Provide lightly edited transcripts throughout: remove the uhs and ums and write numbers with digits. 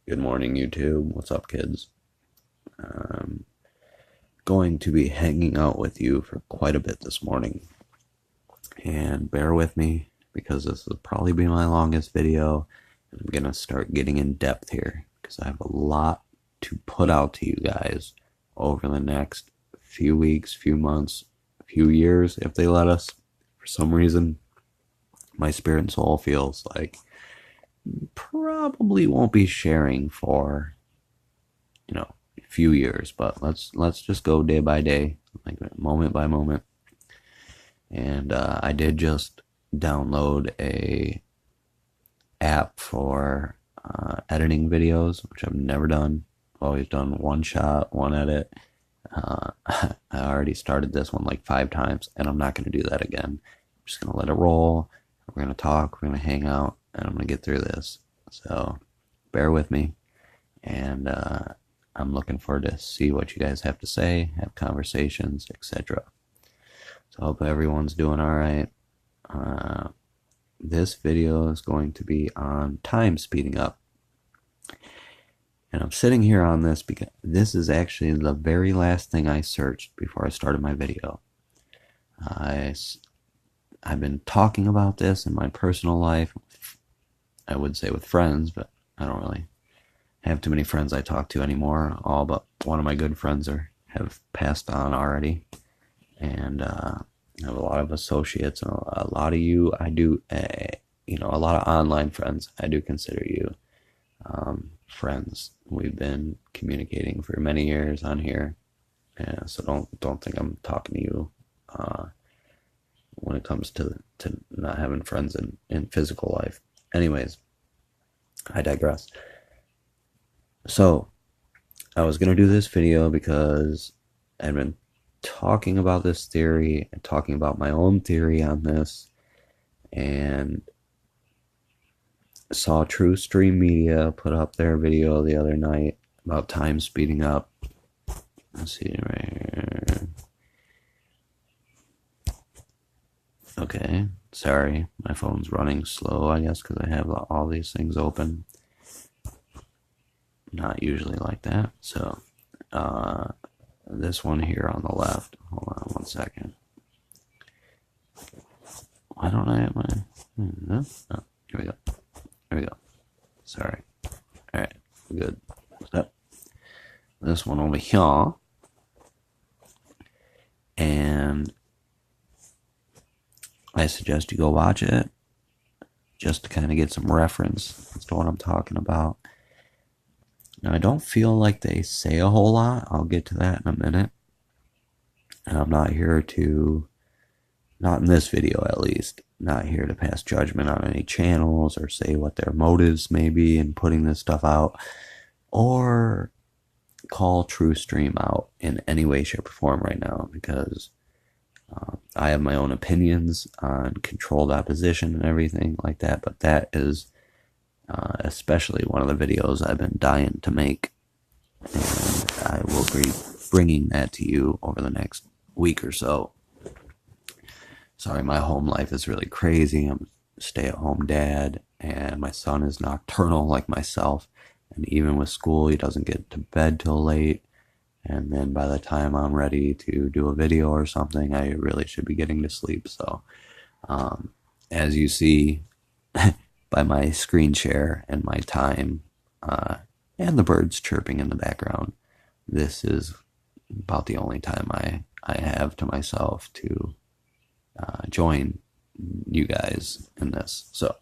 Good morning, YouTube. What's up, kids? I'm going to be hanging out with you for quite a bit this morning. And bear with me because this will probably be my longest video. I'm going to start getting in depth here because I have a lot to put out to you guys over the next few weeks, few months, few years, if they let us. For some reason, my spirit and soul feels like probably won't be sharing for a few years, but let's just go day by day, like moment by moment. And I did just download a app for editing videos, which I've never done. I've always done one shot, one edit. I already started this one like 5 times, and I'm not going to do that again. I'm just going to let it roll. We're going to talk, we're going to hang out, and I'm going to get through this. So bear with me, and I'm looking forward to see what you guys have to say, have conversations, etc. So I hope everyone's doing all right. This video is going to be on time speeding up. And I'm sitting here on this because this is actually the very last thing I searched before I started my video. I've been talking about this in my personal life. I would say with friends, but I don't really have too many friends I talk to anymore. All but one of my good friends have passed on already. And I have a lot of associates and a lot of you I do, a lot of online friends. I do consider you friends. We've been communicating for many years on here, so don't think I'm talking to you when it comes to not having friends in physical life. Anyways, I digress. So I was gonna do this video because I've been talking about this theory and talking about my own theory on this, and saw True Stream Media put up their video the other night about time speeding up. Let's see right here. Okay, sorry, my phone's running slow, I guess, because I have all these things open. Not usually like that. So, this one here on the left. Hold on 1 second. Why don't I have my... Oh, here we go. There we go. Sorry. Alright, good. So, this one over here. And I suggest you go watch it just to kind of get some reference as to what I'm talking about. Now, I don't feel like they say a whole lot. I'll get to that in a minute. And I'm not here to, not in this video at least, not here to pass judgment on any channels or say what their motives may be in putting this stuff out, or call True Stream out in any way, shape, or form right now, because I have my own opinions on controlled opposition and everything like that, but that is especially one of the videos I've been dying to make, and I will be bringing that to you over the next week or so. Sorry, my home life is really crazy. I'm a stay-at-home dad, and my son is nocturnal like myself, and even with school, he doesn't get to bed till late, and then by the time I'm ready to do a video or something, I really should be getting to sleep. So, as you see by my screen share and my time, and the birds chirping in the background, this is about the only time I have to myself to join you guys in this. So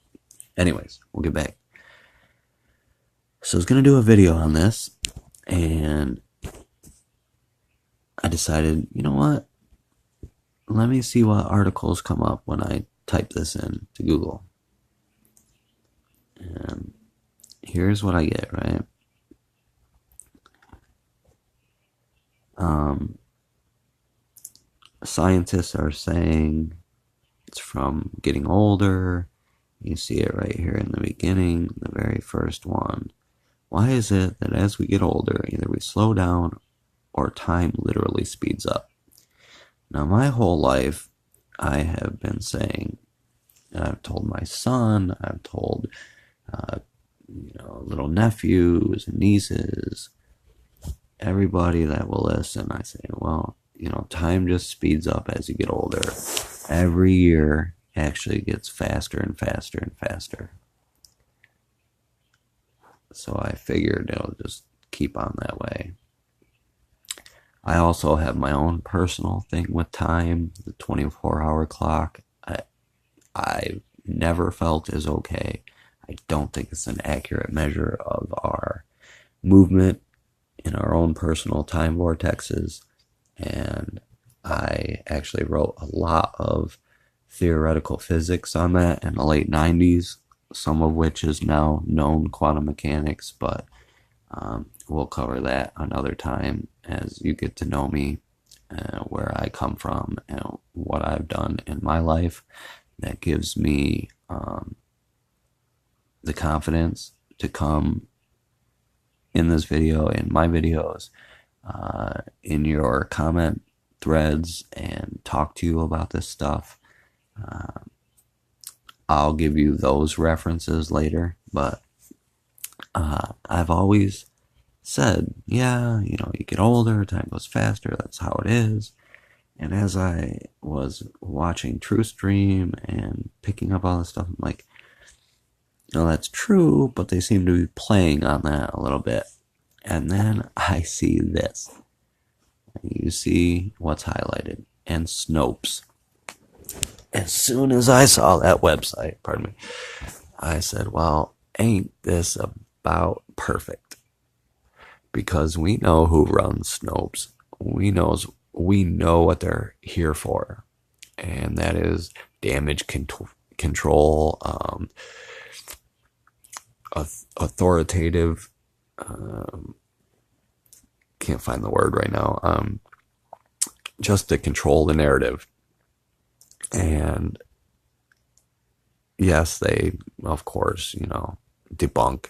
anyways, we'll get back. So I was going to do a video on this, and I decided, you know what? Let me see what articles come up when I type this in to Google. And here's what I get, right? Scientists are saying it's from getting older. You see it right here in the beginning, the very first one. Why is it that as we get older, either we slow down or time literally speeds up? Now, my whole life, I have been saying, and I've told my son, I've told little nephews and nieces, everybody that will listen, I say, well, time just speeds up as you get older. Every year actually gets faster and faster and faster. So I figured it'll just keep on that way. I also have my own personal thing with time, the 24-hour clock. I never felt is okay. I don't think it's an accurate measure of our movement in our own personal time vortexes. And I actually wrote a lot of theoretical physics on that in the late 90s, some of which is now known quantum mechanics, but we'll cover that another time as you get to know me, where I come from, and what I've done in my life. That gives me the confidence to come in this video, in my videos, in your comment threads, and talk to you about this stuff. I'll give you those references later, but I've always said, yeah, you get older, time goes faster, that's how it is. And as I was watching TrueStream and picking up all this stuff, I'm like, that's true, but they seem to be playing on that a little bit. And then I see this. You see what's highlighted. And Snopes. As soon as I saw that website, I said, well, ain't this about perfect? Because we know who runs Snopes. We know what they're here for. And that is damage control, authoritative, can't find the word right now, just to control the narrative. And yes, they, of course, debunk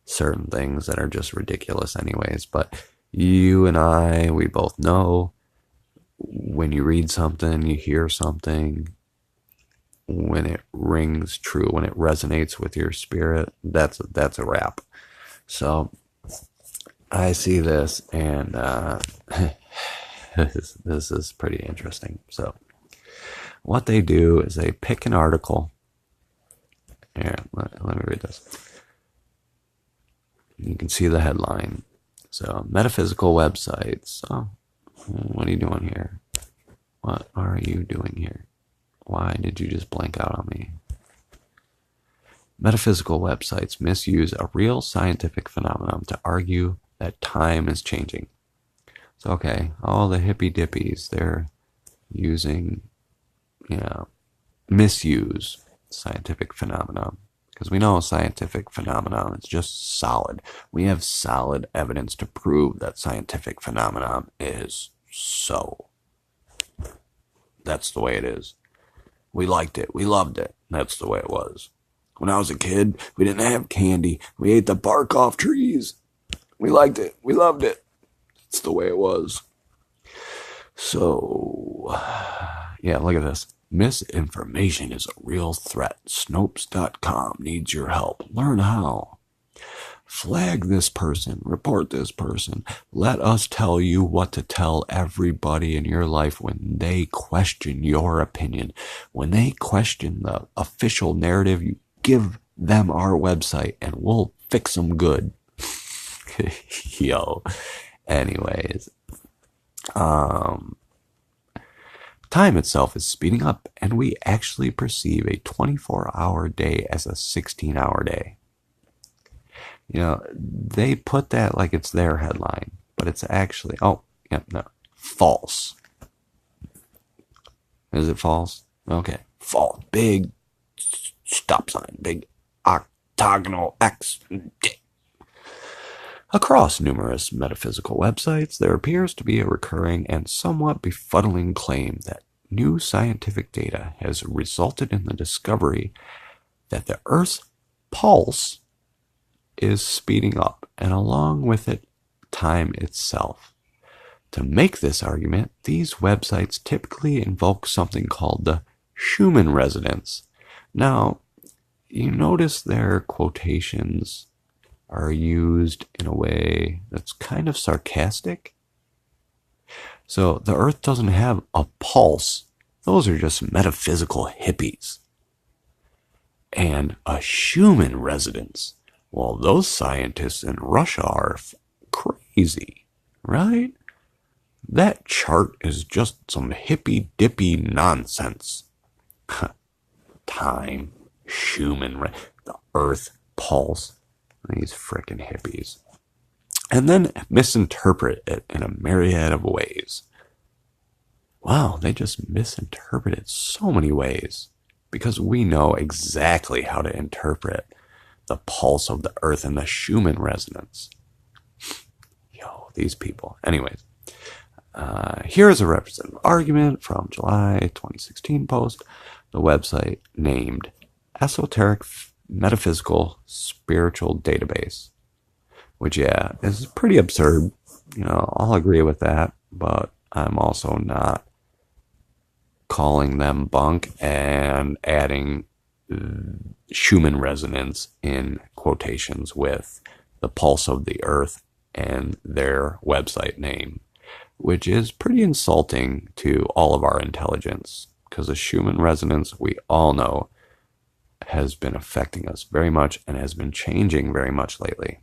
certain things that are just ridiculous anyways, but you and I, we both know when you read something, you hear something, when it rings true, when it resonates with your spirit, that's a wrap. So I see this, and this is pretty interesting. So what they do is they pick an article. Here, let me read this. You can see the headline. So, metaphysical websites. Oh, what are you doing here? What are you doing here? Why did you just blank out on me? Metaphysical websites misuse a real scientific phenomenon to argue that time is changing. So, okay, all the hippy dippies, they're using, misuse scientific phenomenon. Because we know a scientific phenomenon is just solid. We have solid evidence to prove that scientific phenomenon is so. That's the way it is. We liked it. We loved it. That's the way it was. When I was a kid, we didn't have candy. We ate the bark off trees. We liked it. We loved it. It's the way it was. So, yeah, look at this. Misinformation is a real threat. Snopes.com needs your help. Learn how. Flag this person. Report this person. Let us tell you what to tell everybody in your life when they question your opinion. When they question the official narrative, you give them our website and we'll fix them good. Yo. Anyways. Time itself is speeding up, and we actually perceive a 24-hour day as a 16-hour day. They put that like it's their headline, but it's actually, false. Is it false? Okay, false. Big stop sign, big octagonal X. Across numerous metaphysical websites, there appears to be a recurring and somewhat befuddling claim that new scientific data has resulted in the discovery that the Earth's pulse is speeding up, and along with it, time itself. To make this argument, these websites typically invoke something called the Schumann resonance. Now, you notice their quotations are used in a way that's kind of sarcastic. So the Earth doesn't have a pulse. Those are just metaphysical hippies. And a Schumann resonance. Well, those scientists in Russia are crazy, right? That chart is just some hippy-dippy nonsense. Time, Schumann, the Earth, pulse. These frickin' hippies. And then misinterpret it in a myriad of ways. Wow, they just misinterpret it so many ways. Because we know exactly how to interpret the pulse of the Earth and the Schumann resonance. Yo, these people. Anyways, here is a representative argument from July 2016 post, the website named Esoteric Metaphysical Spiritual Database, which, yeah, is pretty absurd. You know, I'll agree with that, but I'm also not calling them bunk and adding Schumann resonance in quotations with the pulse of the Earth and their website name, which is pretty insulting to all of our intelligence, because the Schumann resonance, we all know, has been affecting us very much and has been changing very much lately.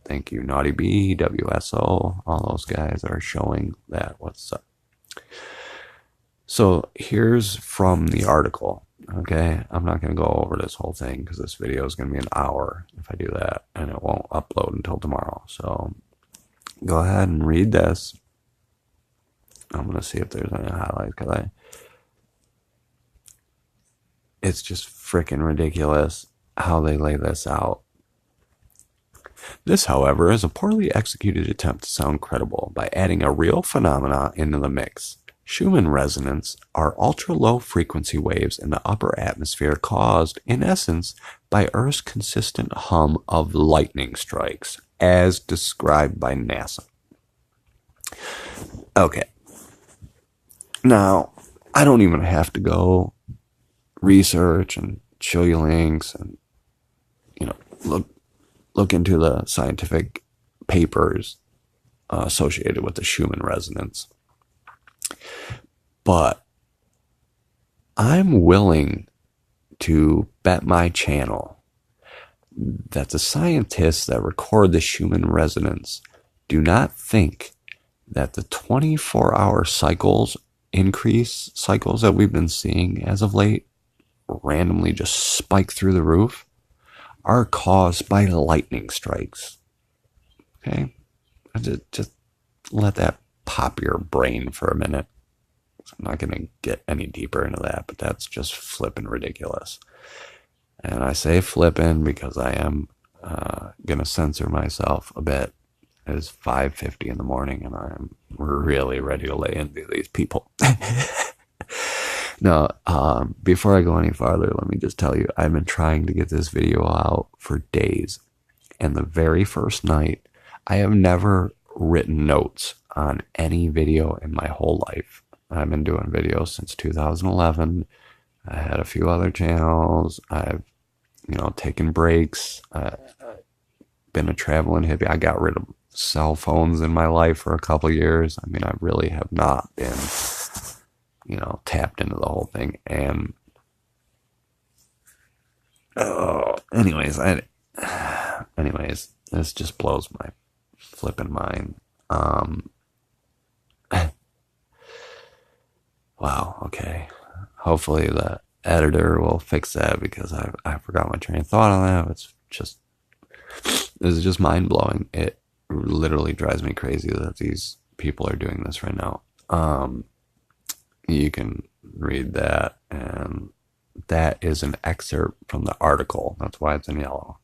Thank you, Naughty B, WSO, all those guys are showing that what's up. So here's from the article, okay? I'm not going to go over this whole thing because this video is going to be an hour if I do that, and it won't upload until tomorrow. So go ahead and read this. I'm going to see if there's any highlights, because it's just freaking ridiculous how they lay this out. This, however, is a poorly executed attempt to sound credible by adding a real phenomena into the mix. Schumann resonance are ultra-low frequency waves in the upper atmosphere caused, in essence, by Earth's consistent hum of lightning strikes, as described by NASA. Okay. Now, I don't even have to go research and show you links and, you know, look into the scientific papers associated with the Schumann resonance. But I'm willing to bet my channel that the scientists that record the Schumann resonance do not think that the 24-hour cycles, increase cycles that we've been seeing as of late, randomly just spike through the roof, are caused by lightning strikes. Okay? Just let that pop your brain for a minute. I'm not going to get any deeper into that, but that's just flippin' ridiculous. And I say flippin' because I am going to censor myself a bit. It is 5:50 in the morning, and I'm really ready to lay into these people. No, before I go any farther, let me just tell you, I've been trying to get this video out for days. And the very first night, I have never written notes on any video in my whole life. I've been doing videos since 2011. I had a few other channels. I've, taken breaks. Been a traveling hippie. I got rid of cell phones in my life for a couple years. I mean, I really have not been, tapped into the whole thing. And anyways, this just blows my flipping mind. Wow, okay. Hopefully the editor will fix that, because I forgot my train of thought on that. This is just mind-blowing. It literally drives me crazy that these people are doing this right now. You can read that, and that is an excerpt from the article. That's why it's in yellow.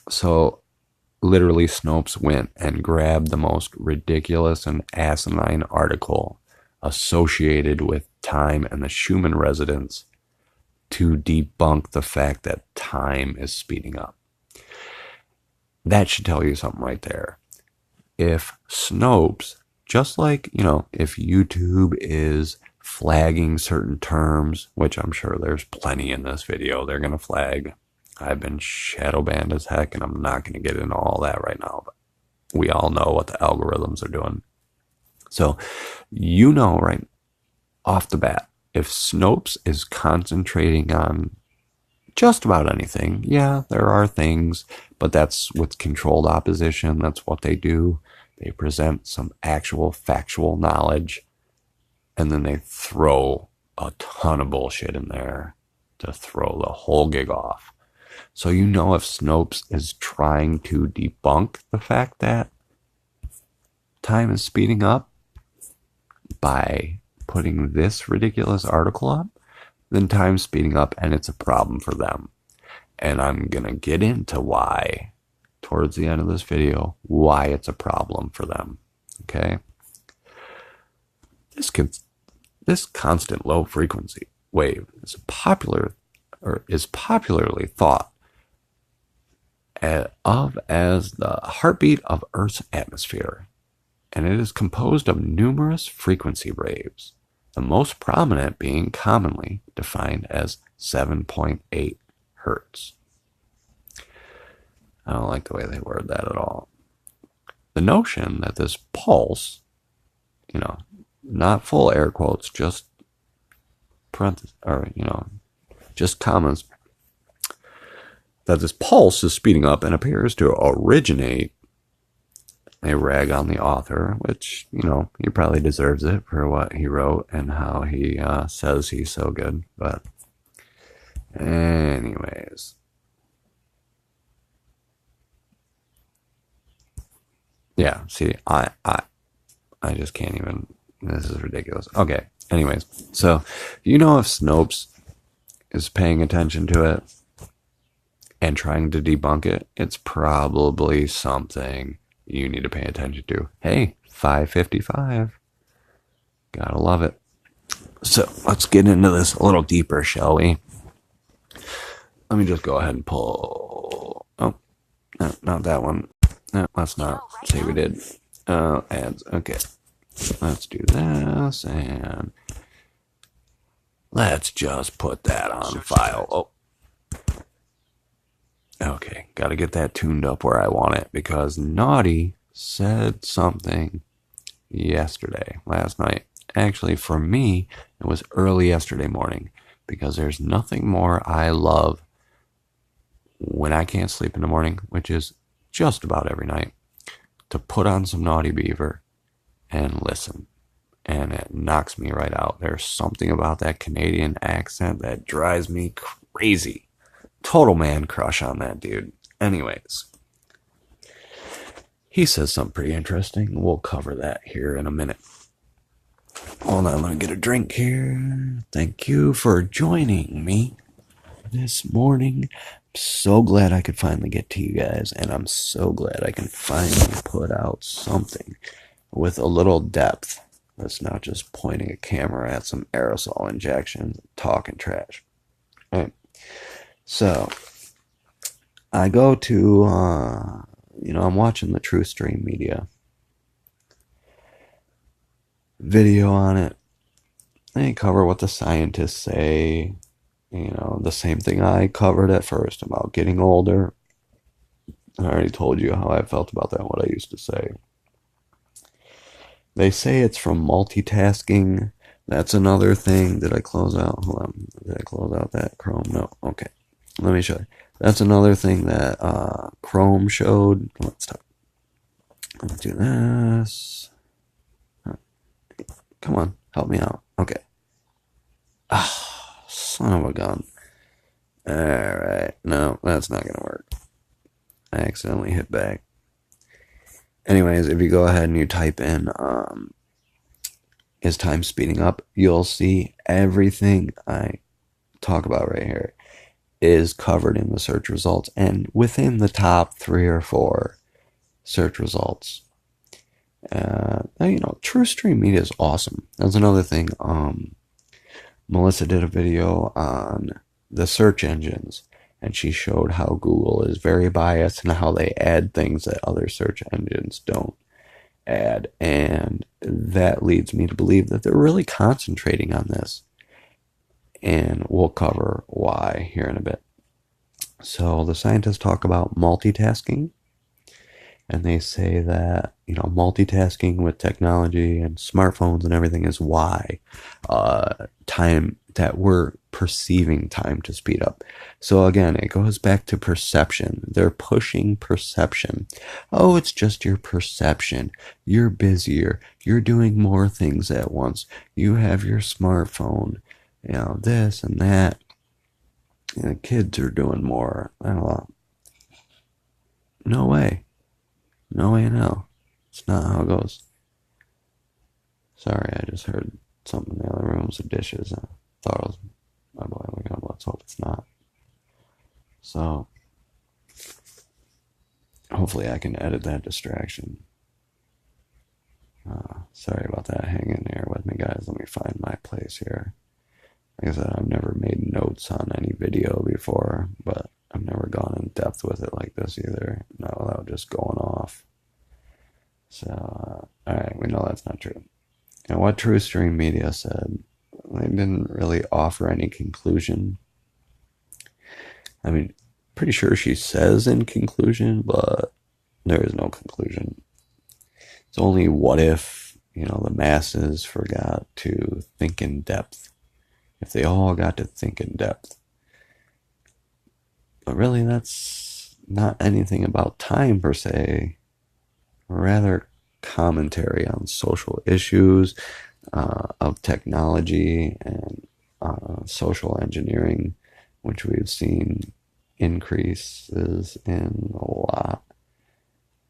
So literally Snopes went and grabbed the most ridiculous and asinine article associated with time and the Schumann resonance to debunk the fact that time is speeding up. That should tell you something right there. If Snopes, just like, if YouTube is flagging certain terms, which I'm sure there's plenty in this video, they're going to flag I've been shadow banned as heck, and I'm not going to get into all that right now. But we all know what the algorithms are doing. So, right off the bat, if Snopes is concentrating on just about anything, yeah, there are things, but that's with controlled opposition. That's what they do. They present some actual factual knowledge, and then they throw a ton of bullshit in there to throw the whole gig off. So if Snopes is trying to debunk the fact that time is speeding up by putting this ridiculous article up, then time's speeding up and it's a problem for them. And I'm going to get into why, towards the end of this video, why it's a problem for them. Okay? This constant low frequency wave is popularly thought of as the heartbeat of Earth's atmosphere, and it is composed of numerous frequency waves, the most prominent being commonly defined as 7.8 hertz. I don't like the way they word that at all. The notion that this pulse, not full air quotes, just parentheses, or, just commas, that this pulse is speeding up and appears to originate a rag on the author, which, he probably deserves it for what he wrote and how he says he's so good. But anyways, yeah, see, I just can't even, this is ridiculous. Okay, anyways, so, if Snopes is paying attention to it and trying to debunk it, it's probably something you need to pay attention to. Hey, 555. Gotta love it. So let's get into this a little deeper, shall we? Let me just go ahead and pull. Oh, no, not that one. No, let's not say we did. Ads. Okay. Let's do this and let's just put that on file. Oh. Okay, got to get that tuned up where I want it because Naughty said something last night. Actually, for me, it was early yesterday morning because there's nothing more I love when I can't sleep in the morning, which is just about every night, to put on some Naughty Beaver and listen. And it knocks me right out. There's something about that Canadian accent that drives me crazy. Total man crush on that dude. Anyways, he says something pretty interesting. We'll cover that here in a minute. Hold on, let me get a drink here. Thank you for joining me this morning. I'm so glad I could finally get to you guys, and I'm so glad I can finally put out something with a little depth that's not just pointing a camera at some aerosol injections and talking trash. All right. So, I go to, I'm watching the True Stream Media video on it. They cover what the scientists say, the same thing I covered at first about getting older. I already told you how I felt about that, what I used to say. They say it's from multitasking. That's another thing. Did I close out? Hold on. Did I close out that Chrome? No. Okay. Let me show you. That's another thing that Chrome showed. Let's do this. Come on, help me out. Okay. Ah, son of a gun. Alright. No, that's not going to work. I accidentally hit back. Anyways, if you go ahead and you type in is time speeding up, you'll see everything I talk about right here is covered in the search results and within the top 3 or 4 search results. True Stream Media is awesome. That's another thing. Melissa did a video on the search engines, and she showed how Google is very biased and how they add things that other search engines don't add. And that leads me to believe that they're really concentrating on this. And we'll cover why here in a bit. So the scientists talk about multitasking, and they say that multitasking with technology and smartphones and everything is why time that we're perceiving time to speed up. So again, it goes back to perception. They're pushing perception. Oh, it's just your perception. You're busier. You're doing more things at once. You have your smartphone, this and that. The kids are doing more. Oh, no way. No way in hell. It's not how it goes. Sorry, I just heard something in the other room, some dishes. I thought it was my boy waking up. Let's hope it's not. So, hopefully I can edit that distraction. Sorry about that. Hang in there with me, guys. Let me find my place here. Like I said, I've never made notes on any video before, but I've never gone in depth with it like this either. No, without just going off. So, alright, we know that's not true. And what True Stream Media said, they didn't really offer any conclusion. I mean, pretty sure she says in conclusion, but there is no conclusion. It's only what if, the masses forgot to think in depth. If they all got to think in depth. But really, that's not anything about time per se, rather commentary on social issues of technology and social engineering, which we've seen increases in a lot.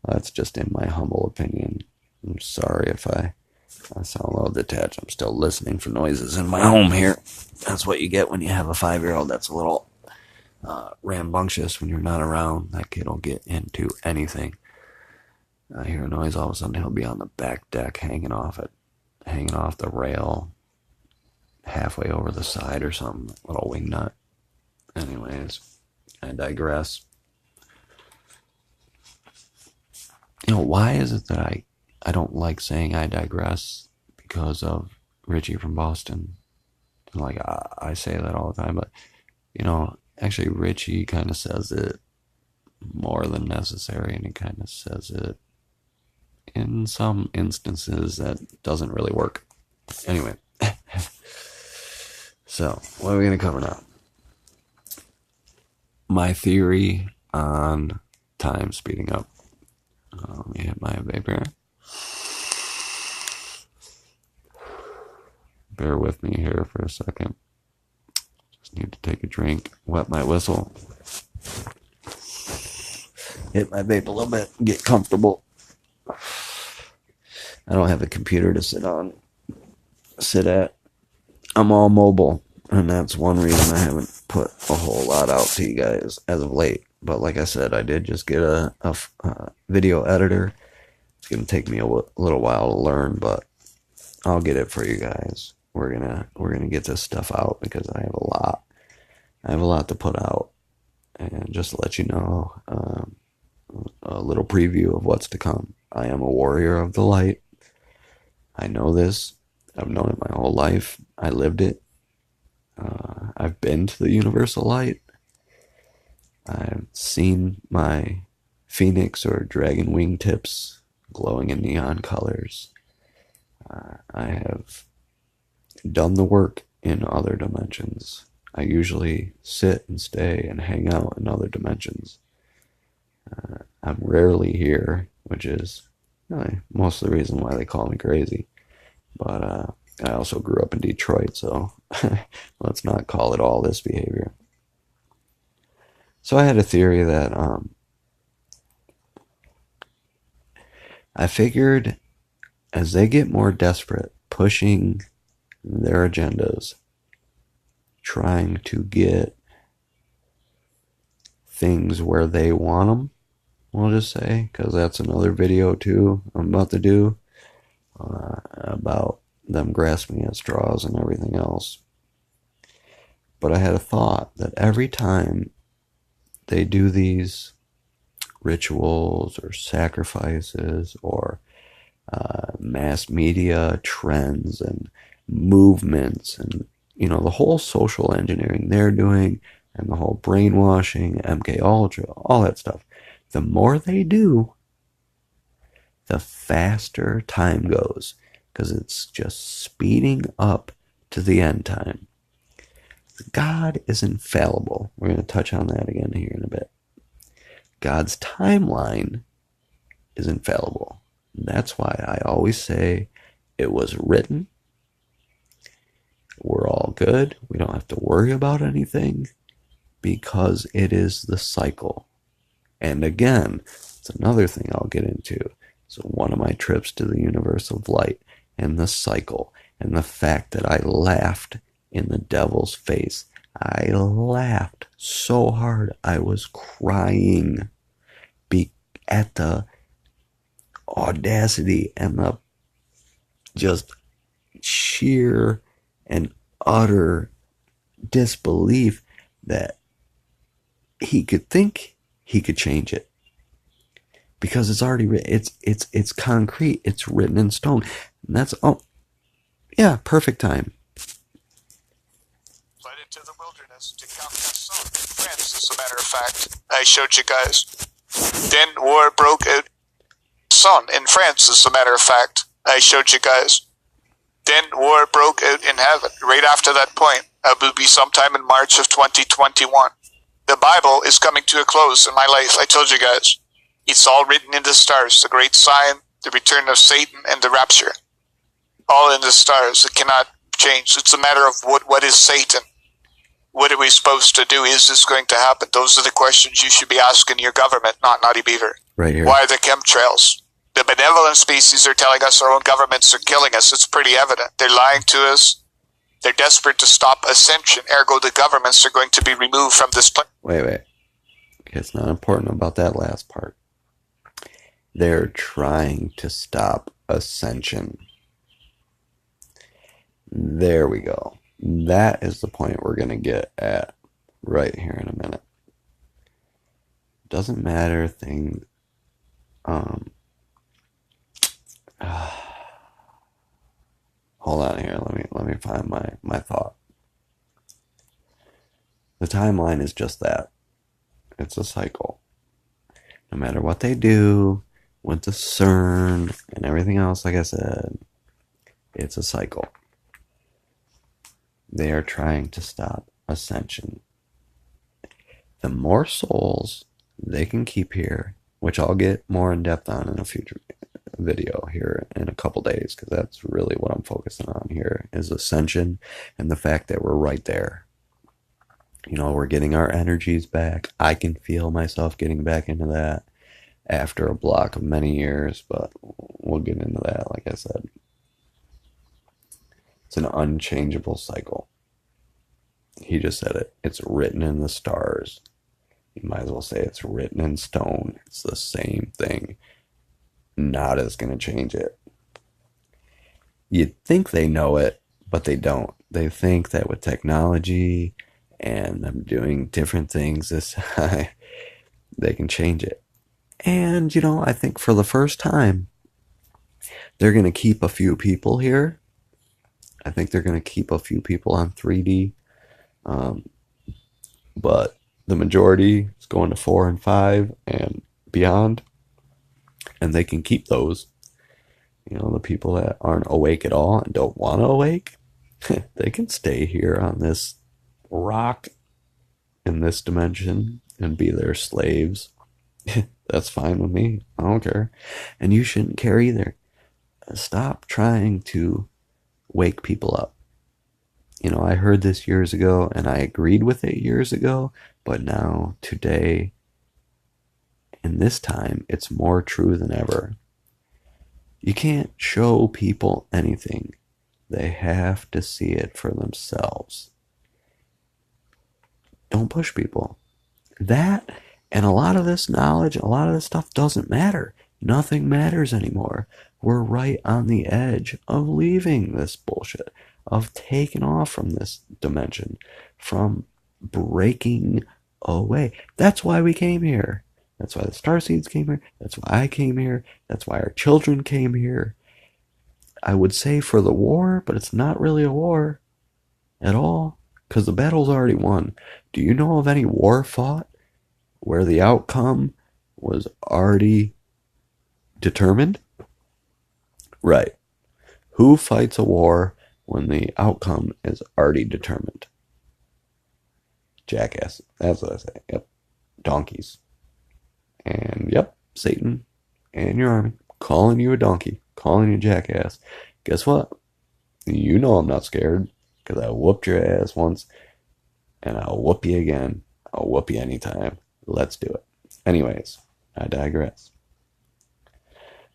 That's just in my humble opinion. I'm sorry if I sound a little detached. I'm still listening for noises in my home here. That's what you get when you have a 5-year-old that's a little rambunctious when you're not around. That kid will get into anything. I hear a noise, all of a sudden he'll be on the back deck hanging off the rail halfway over the side or something. Little wing nut. Anyways, I digress. Why is it that I don't like saying I digress? Because of Richie from Boston. Like, I say that all the time, but, actually Richie kind of says it more than necessary, and he kind of says it in some instances that doesn't really work. Anyway, so what are we going to cover now? My theory on time speeding up. Let me hit my vape here. Bear with me here for a second. Just need to take a drink, wet my whistle, hit my vape a little bit, get comfortable. I don't have a computer to sit at. I'm all mobile, and that's one reason I haven't put a whole lot out to you guys as of late. But like I said, I did just get a video editor. It's going to take me a little while to learn, but I'll get it for you guys. We're gonna get this stuff out because I have a lot to put out, and just to let you know, a little preview of what's to come. I am a warrior of the light. I know this. I've known it my whole life. I lived it. I've been to the universal light. I've seen my phoenix or dragon wingtips glowing in neon colors. I have done the work in other dimensions. I usually sit and stay and hang out in other dimensions. I'm rarely here, which is really most of the reason why they call me crazy. But I also grew up in Detroit, so let's not call it all this behavior. So I had a theory that I figured as they get more desperate, pushing their agendas, trying to get things where they want them, we'll just say, because that's another video too I'm about to do about them grasping at straws and everything else. But I had a thought that every time they do these rituals or sacrifices or mass media trends and movements and the whole social engineering they're doing, and the whole brainwashing, MK Ultra, all that stuff. The more they do, the faster time goes, because it's just speeding up to the end time. God is infallible. We're going to touch on that again here in a bit. God's timeline is infallible. That's why I always say it was written. We're all good. We don't have to worry about anything because it is the cycle. And again, it's another thing I'll get into. So one of my trips to the universe of light and the cycle and the fact that I laughed in the devil's face. I laughed so hard I was crying at the audacity and the just sheer and utter disbelief that he could think he could change it, because it's already written. It's concrete. It's written in stone. And that's yeah, perfect time. Fled into the wilderness to count that sun. France, as a matter of fact, I showed you guys. Then war broke out. Sun in France, as a matter of fact, I showed you guys. Then war broke out in heaven. Right after that point, it will be sometime in March of 2021. The Bible is coming to a close in my life. I told you guys. It's all written in the stars. The great sign, the return of Satan, and the rapture. All in the stars. It cannot change. It's a matter of what is Satan? What are we supposed to do? Is this going to happen? Those are the questions you should be asking your government, not Naughty Beaver. Right here. Why are the chemtrails? The benevolent species are telling us our own governments are killing us. It's pretty evident. They're lying to us. They're desperate to stop ascension. Ergo, the governments are going to be removed from this planet. Wait. Okay, it's not important about that last part. They're trying to stop ascension. There we go. That is the point we're going to get at right here in a minute. Doesn't matter things. Hold on here. Let me find my thought. The timeline is just that. It's a cycle. No matter what they do with the CERN and everything else, like I said, it's a cycle. They are trying to stop ascension. The more souls they can keep here, which I'll get more in depth on in a future video here in a couple days, because that's really what I'm focusing on here, is ascension and the fact that we're right there. You know, we're getting our energies back. I can feel myself getting back into that after a block of many years, but we'll get into that, like I said. It's an unchangeable cycle. He just said it. It's written in the stars. You might as well say it's written in stone. It's the same thing. Nada's going to change it. You'd think they know it, but they don't. They think that with technology and them doing different things this time, they can change it. And, you know, I think for the first time, they're going to keep a few people here. I think they're going to keep a few people on 3D. But the majority is going to 4 and 5 and beyond. And they can keep those. You know, the people that aren't awake at all and don't want to awake, they can stay here on this rock in this dimension and be their slaves. That's fine with me. I don't care. And you shouldn't care either. Stop trying to wake people up. You know, I heard this years ago and I agreed with it years ago, but now, today, in this time, it's more true than ever. You can't show people anything. They have to see it for themselves. Don't push people. That and a lot of this knowledge, a lot of this stuff doesn't matter. Nothing matters anymore. We're right on the edge of leaving this bullshit, of taking off from this dimension, from breaking away. That's why we came here. That's why the starseeds came here. That's why I came here. That's why our children came here. I would say for the war, but it's not really a war at all. because the battle's already won. Do you know of any war fought where the outcome was already determined? Right. Who fights a war when the outcome is already determined? Jackass. That's what I say. Yep. Donkeys. And yep, Satan and your army calling you a donkey, calling you a jackass. Guess what? You know I'm not scared because I whooped your ass once and I'll whoop you again. I'll whoop you anytime. Let's do it. Anyways, I digress.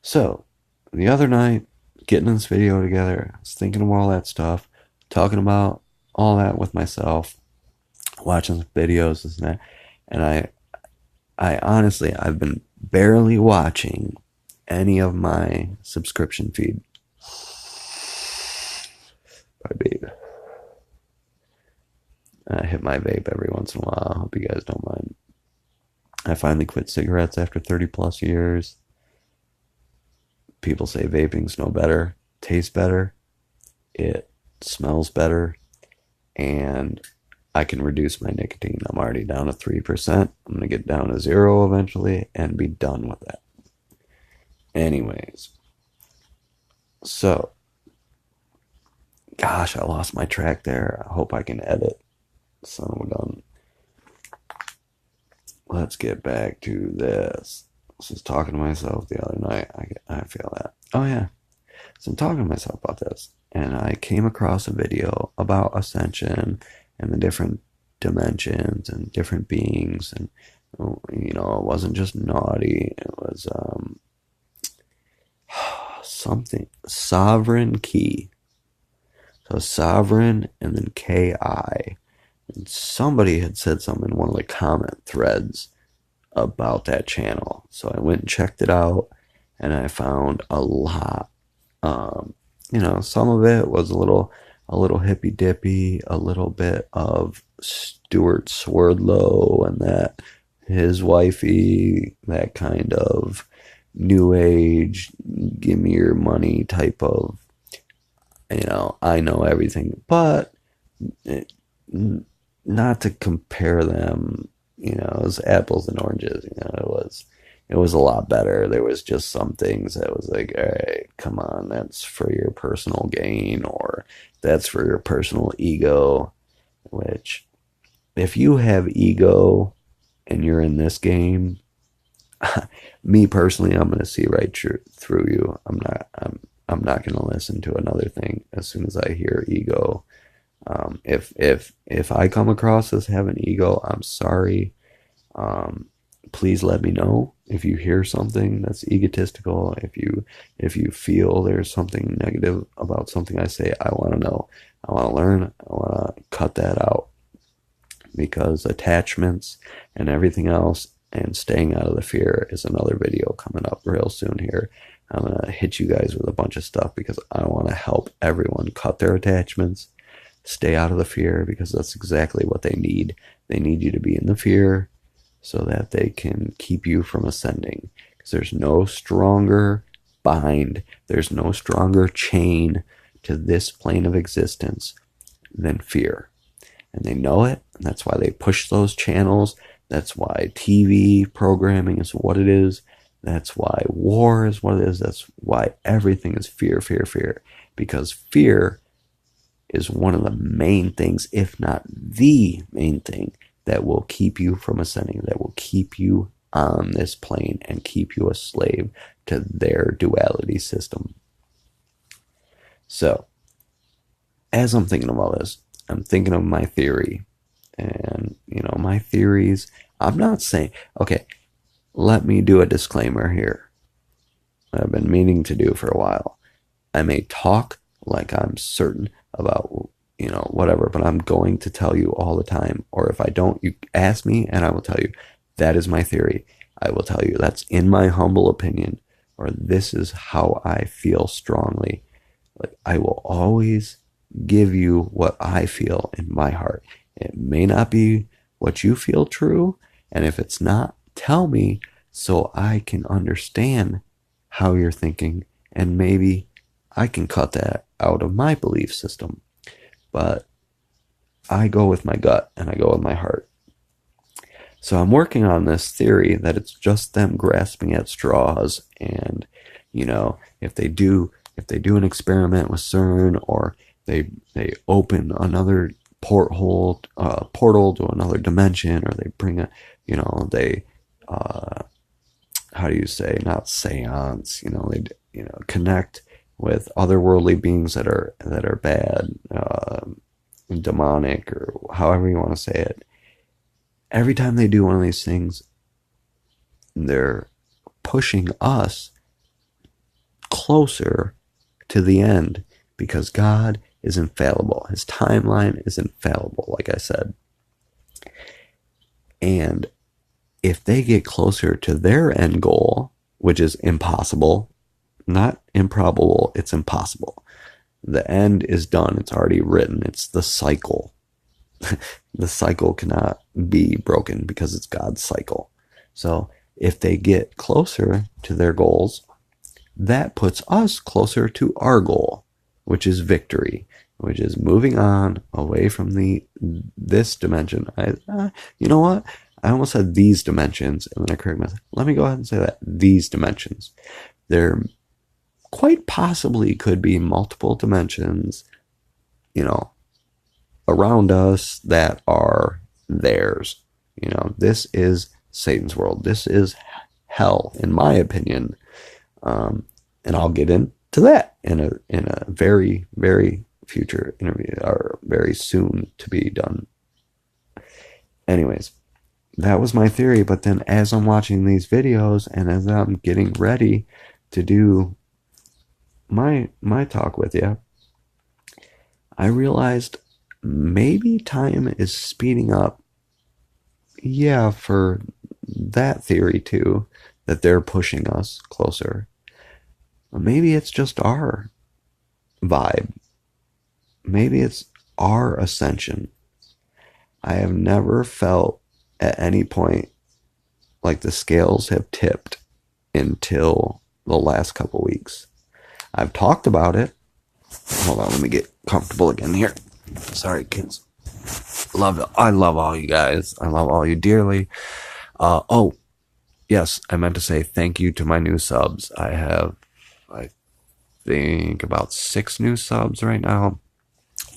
So, the other night, getting this video together, I was thinking of all that stuff, talking about all that with myself, watching some videos, this and that. And I honestly, I've been barely watching any of my subscription feed. My babe. I hit my vape every once in a while. I hope you guys don't mind. I finally quit cigarettes after 30 plus years. People say vaping's no better, tastes better, it smells better, and I can reduce my nicotine. I'm already down to 3%. I'm going to get down to 0 eventually and be done with that. Anyways, so, gosh, I lost my track there. I hope I can edit. So we're done. Let's get back to this. I was just talking to myself the other night. I feel that. Oh, yeah. So I'm talking to myself about this. And I came across a video about ascension and the different dimensions and different beings. And, you know, it wasn't just naughty. It was something. Sovereign key. So sovereign and then KI. And somebody had said something in one of the comment threads about that channel. So I went and checked it out, and I found a lot. You know, some of it was a little hippy dippy, a little bit of Stuart Swerdlow and that his wifey, that kind of new age, give me your money type of, you know, I know everything, but it, not to compare them, you know, it was apples and oranges, you know, it was a lot better. There was just some things that was like, all right, come on, that's for your personal gain or that's for your personal ego, which if you have ego and you're in this game, me personally, I'm going to see right through you. I'm not going to listen to another thing as soon as I hear ego. If I come across as having ego, I'm sorry. Please let me know if you hear something that's egotistical. If you feel there's something negative about something I say, I want to know. I want to learn. I want to cut that out because attachments and everything else and staying out of the fear is another video coming up real soon here. I'm gonna hit you guys with a bunch of stuff because I want to help everyone cut their attachments. Stay out of the fear because that's exactly what they need. They need you to be in the fear so that they can keep you from ascending. Because there's no stronger bind, there's no stronger chain to this plane of existence than fear. And they know it, and that's why they push those channels. That's why TV programming is what it is. That's why war is what it is. That's why everything is fear, fear, fear. Because fear is one of the main things, if not the main thing, that will keep you from ascending, that will keep you on this plane and keep you a slave to their duality system. So, as I'm thinking about this, I'm thinking of my theory. And, you know, my theories, I'm not saying, okay, let me do a disclaimer here. I've been meaning to do for a while. I may talk like I'm certain about, you know, whatever, but I'm going to tell you all the time. Or if I don't, you ask me and I will tell you, that is my theory. I will tell you that's in my humble opinion, or this is how I feel strongly. Like, I will always give you what I feel in my heart. It may not be what you feel true, and if it's not, tell me so I can understand how you're thinking, and maybe I can cut that out of my belief system. But I go with my gut and I go with my heart. So I'm working on this theory that it's just them grasping at straws, and if they do an experiment with CERN, or they open another portal to another dimension, or they bring a they how do you say, not seance, they connect with otherworldly beings that are bad, demonic, or however you want to say it. Every time they do one of these things, they're pushing us closer to the end, because God is infallible. His timeline is infallible, like I said. And if they get closer to their end goal, which is impossible, not improbable, it's impossible. The end is done. It's already written. It's the cycle. The cycle cannot be broken because it's God's cycle. So if they get closer to their goals, that puts us closer to our goal, which is victory, which is moving on away from this dimension. You know what? I almost said these dimensions, and then I correct myself. Let me go ahead and say that. These dimensions. There quite possibly could be multiple dimensions, around us that are theirs. This is Satan's world. This is hell, in my opinion. And I'll get into that in a very, very future interview, or very soon to be done. Anyways, that was my theory. But then as I'm watching these videos and as I'm getting ready to do my talk with you, I realized maybe time is speeding up. Yeah, for that theory too, that they're pushing us closer. Maybe it's just our vibe. Maybe it's our ascension. I have never felt at any point like the scales have tipped until the last couple weeks. I've talked about it. Hold on, let me get comfortable again here. Sorry, kids. I love all you guys. I love all you dearly. Oh, yes, I meant to say thank you to my new subs. I have, I think, about 6 new subs right now.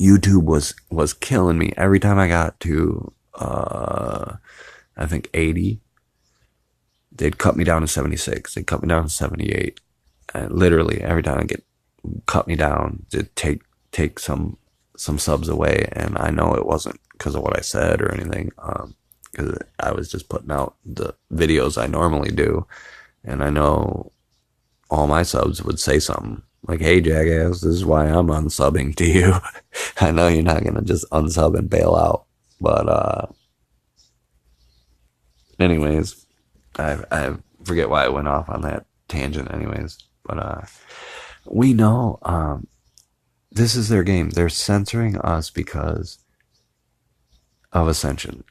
YouTube was killing me every time I got to I think 80. They'd cut me down to 76. They'd cut me down to 78. And literally every time I get cut me down, to take some subs away. And I know it wasn't because of what I said or anything, because I was just putting out the videos I normally do, and I know all my subs would say something like, "Hey, jackass, this is why I'm unsubbing to you." I know you're not gonna just unsub and bail out, but anyways, I forget why I went off on that tangent. Anyways, but we know this is their game. They're censoring us because of ascension.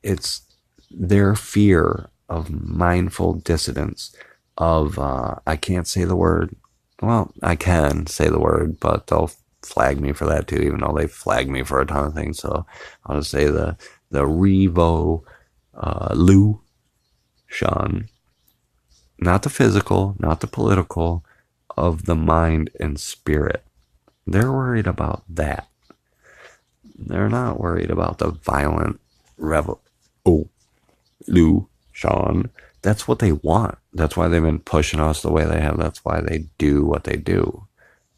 It's their fear of mindful dissidence, of I can't say the word. Well, I can say the word, but they'll flag me for that too, even though they flagged me for a ton of things. So I'll just say the revolution, not the physical, not the political, of the mind and spirit. They're worried about that. They're not worried about the violent revolution. That's what they want. That's why they've been pushing us the way they have. That's why they do what they do.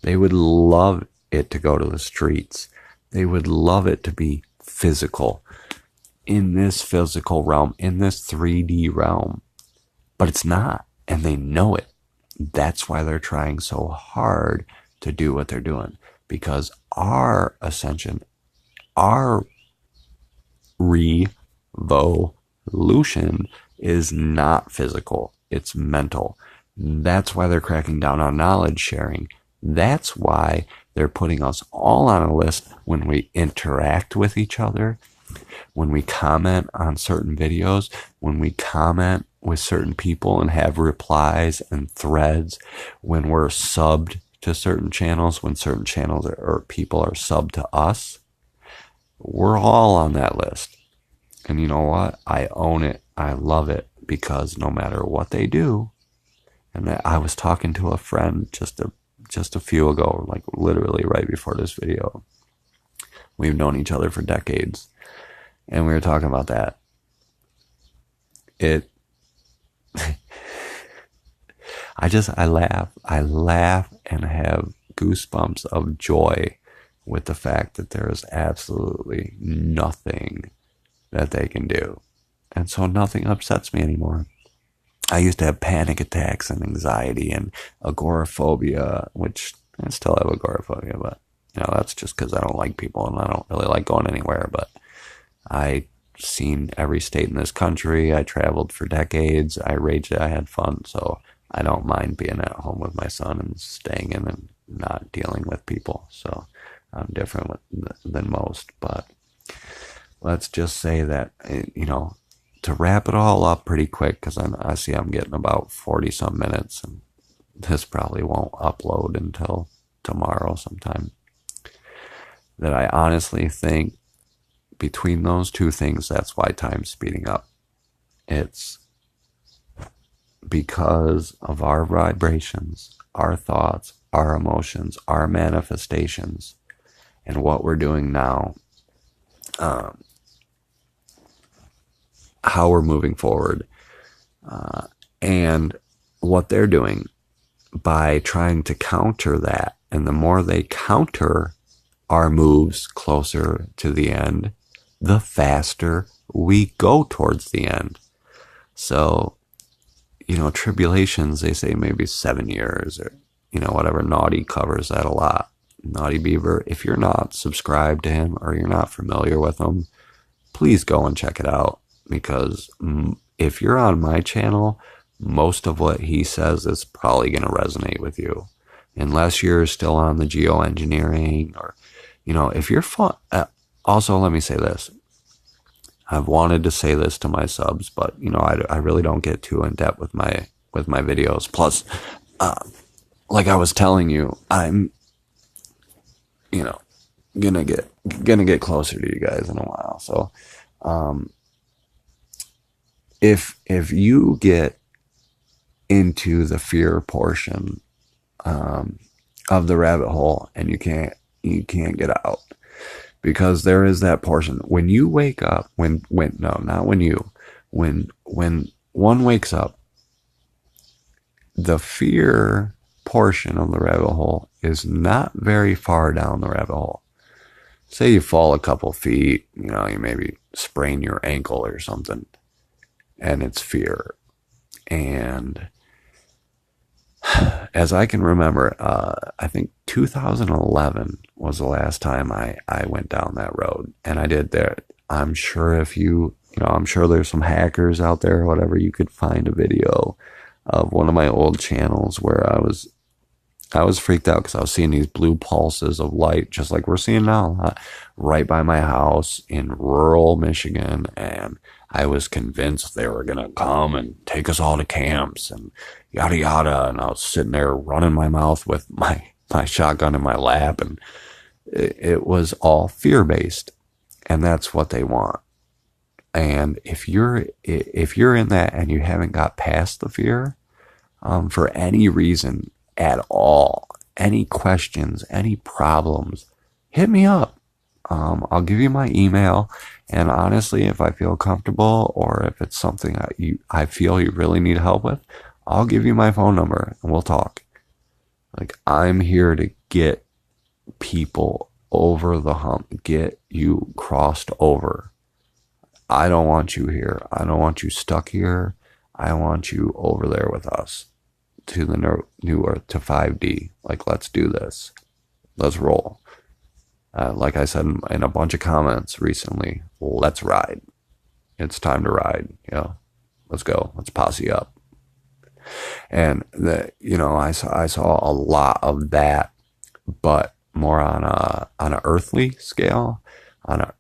They would love it to go to the streets. They would love it to be physical, in this physical realm, in this 3D realm. But it's not, and they know it. That's why they're trying so hard to do what they're doing, because our ascension, our revolution is not physical, it's mental. That's why they're cracking down on knowledge sharing. That's why they're putting us all on a list when we interact with each other, when we comment on certain videos, when we comment with certain people and have replies and threads, when we're subbed to certain channels, when certain channels or people are subbed to us. We're all on that list. And you know what? I own it. I love it because no matter what they do, and I was talking to a friend just a few ago, like literally right before this video. We've known each other for decades, and we were talking about that. It I laugh and have goosebumps of joy with the fact that there is absolutely nothing that they can do. And so nothing upsets me anymore. I used to have panic attacks and anxiety and agoraphobia, which I still have agoraphobia, but that's just because I don't like people and I don't really like going anywhere. But I seen every state in this country. I traveled for decades. I raged. I had fun. So I don't mind being at home with my son and staying in and not dealing with people. So I'm different than most. But let's just say that, to wrap it all up pretty quick, because I see I'm getting about 40 some minutes, and this probably won't upload until tomorrow sometime, that I honestly think between those two things, that's why time's speeding up. It's because of our vibrations, our thoughts, our emotions, our manifestations, and what we're doing now, how we're moving forward, and what they're doing by trying to counter that. And the more they counter our moves closer to the end, the faster we go towards the end. So, tribulations, they say maybe 7 years or, whatever. Naughty covers that a lot. Naughty Beaver, if you're not subscribed to him or you're not familiar with him, please go and check it out, because if you're on my channel, most of what he says is probably going to resonate with you, unless you're still on the geoengineering or, if you're fun. Also, let me say this. I've wanted to say this to my subs, but I really don't get too in depth with my videos. Plus, like I was telling you, I'm gonna get closer to you guys in a while. So if you get into the fear portion of the rabbit hole and you can't get out, because there is that portion when you wake up, when one wakes up, the fear portion of the rabbit hole is not very far down the rabbit hole. Say you fall a couple feet, you maybe sprain your ankle or something, and it's fear. And as I can remember, I think 2011 was the last time I went down that road, and I did there. I'm sure if I'm sure there's some hackers out there or whatever, you could find a video of one of my old channels where I was freaked out because I was seeing these blue pulses of light, just like we're seeing now, right by my house in rural Michigan. And I was convinced they were going to come and take us all to camps and yada yada. And I was sitting there running my mouth with my shotgun in my lap. And it was all fear-based. And that's what they want. And if you're in that and you haven't got past the fear, for any reason at all, any questions, any problems, hit me up. I'll give you my email, and honestly, if I feel comfortable or if it's something I feel you really need help with, I'll give you my phone number and we'll talk. Like, I'm here to get people over the hump, get you crossed over. I don't want you here. I don't want you stuck here. I want you over there with us to the new earth, to 5D. Like, let's do this. Let's roll. Like I said in a bunch of comments recently, let's ride. It's time to ride. Let's go. Let's posse up. And I saw a lot of that, but more on a earthly scale, on a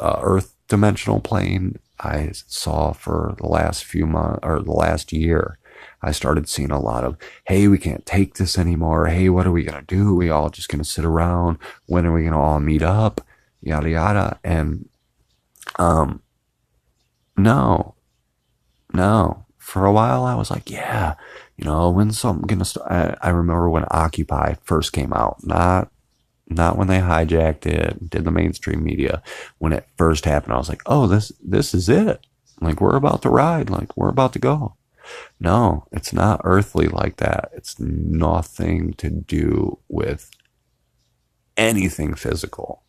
earth dimensional plane. I saw for the last few months, or the last year, I started seeing a lot of, hey, we can't take this anymore. Hey, what are we going to do? We all just going to sit around? When are we going to all meet up? yada yada. And um, no, no. For a while, I was like, yeah, when's something gonna start? I remember when Occupy first came out, not when they hijacked it, did the mainstream media. When it first happened, I was like, oh, this is it. Like, we're about to ride. Like, we're about to go. No, it's not earthly like that. It's nothing to do with anything physical.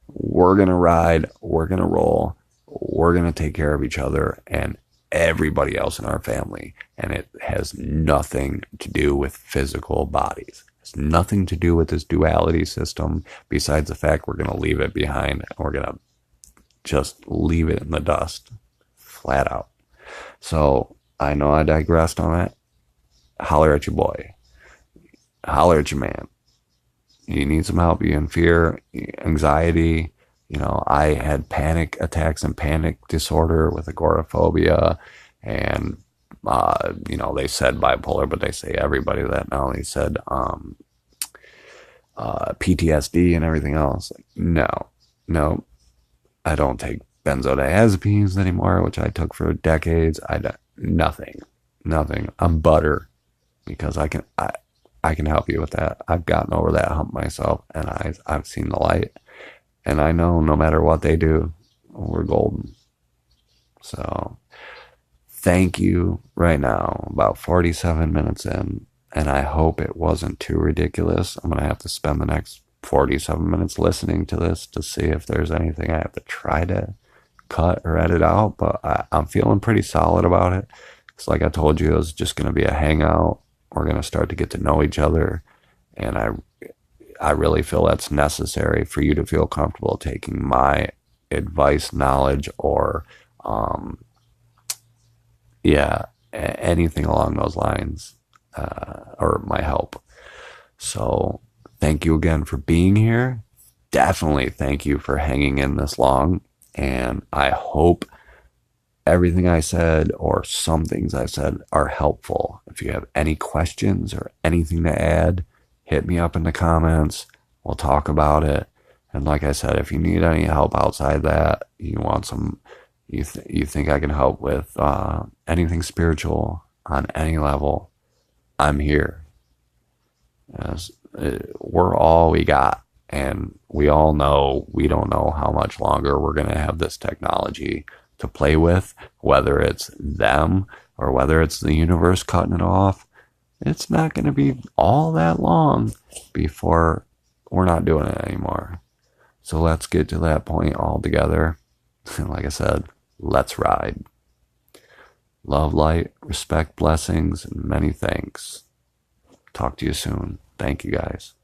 We're going to ride, we're going to roll, we're going to take care of each other and everybody else in our family. And it has nothing to do with physical bodies. It's nothing to do with this duality system besides the fact we're going to leave it behind and we're going to just leave it in the dust flat out. So I know I digressed on that. Holler at your boy. Holler at your man. You need some help. You in fear, anxiety. I had panic attacks and panic disorder with agoraphobia. And, they said bipolar, but they say everybody that now. They said PTSD and everything else. Like, no, I don't take benzodiazepines anymore, which I took for decades. Nothing. I'm butter because I can help you with that. I've gotten over that hump myself, and I've seen the light, and I know no matter what they do, we're golden. So thank you right now, about 47 minutes in, and I hope it wasn't too ridiculous. I'm gonna have to spend the next 47 minutes listening to this to see if there's anything I have to try to cut or edit out, but I'm feeling pretty solid about it. It's like I told you, it was just going to be a hangout. We're going to start to get to know each other, and I really feel that's necessary for you to feel comfortable taking my advice, knowledge, or yeah, anything along those lines, or my help. So thank you again for being here. Definitely thank you for hanging in this long. And I hope everything I said or some things I said are helpful. If you have any questions or anything to add, hit me up in the comments. We'll talk about it. And like I said, if you need any help outside that, you want some, you think I can help with anything spiritual on any level, I'm here. As, we're all we got. And we all know we don't know how much longer we're going to have this technology to play with, whether it's them or whether it's the universe cutting it off. It's not going to be all that long before we're not doing it anymore. So let's get to that point all together. Like I said, let's ride. Love, light, respect, blessings, and many thanks. Talk to you soon. Thank you guys.